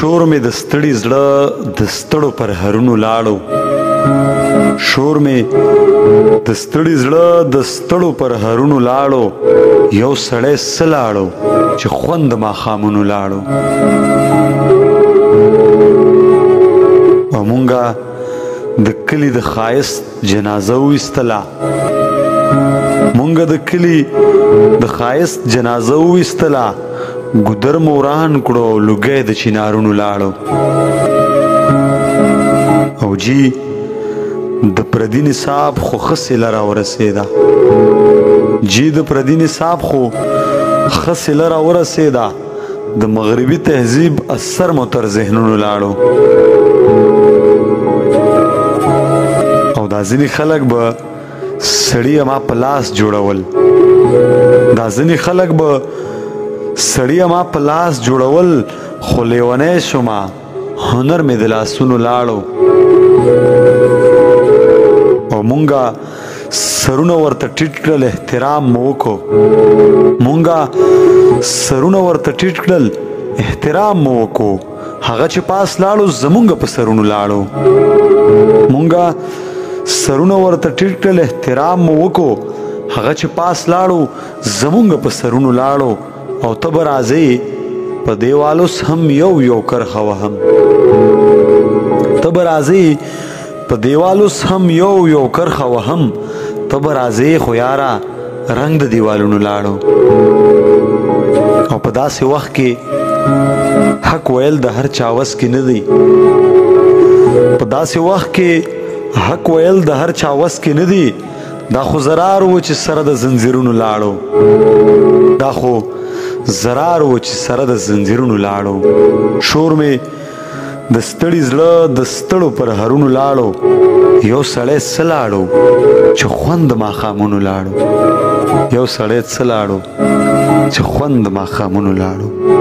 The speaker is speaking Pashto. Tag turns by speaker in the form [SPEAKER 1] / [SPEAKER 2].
[SPEAKER 1] شور مې د ستړي زړه د ستړو پر هرونو لاړو شور مې د ستړي زړه د ستړو پر هرونو لاړو یو سړی څه لاړو چې خوند د ماښامونو لاړو او مونږه د کلي د ښایست جنازه وویستله مونږه د کلي د ښایست جنازه وویستله ګودر مو وران کړو او لوګی د چنارونو لاړو او جی د پردي نصاب خو ښه صله راورسېده جی د پردي نصاب خو ښه صله راورسېده د مغربي تهذیب اثر مو تر ذهنونو لاړو او دا ځینې خلک به سړي ما په لاس جوړول دا ځینې خلک به سړي ما په لاس جوړول خو لیونی شومه هنر مې د لاسونو لاړو او مونږه سرونه ورته ټیټ کړل احترام مو وکړو مونږه سرونه ورته ټیټ کړل احترام مو وکړو هغه چې پاس لاړو زمونږ په سرونو لاړو مونږه سرونه ورته ټیټ کړل احترام مو وکړو هغه چې پاس لاړو زمونږ په سرونو لاړو او ته به راځې په دیوالوس هم یو کرښه وهم ته به راځې په دیوالوس هم یو کرښه وهم ته به راځې خو یاره رنګ د دیوالونو لاړو او په داسې وخت کې حق ویل د هر چا وس کې نه دی په داسې وخت کې حق ویل د هر چا وس کې نه دی دا خو زرار و چې سره د زنځیرونو لاړو دا خو زرار و چې سره د زنځیرونو لاړو شور مې د ستړي زړه د ستړو پر هرونو لاړو یو سړی څه لاړو چې خوند د ماښامونو لاړو یو سړی څه لاړو چې خوند د ماښامونو لاړو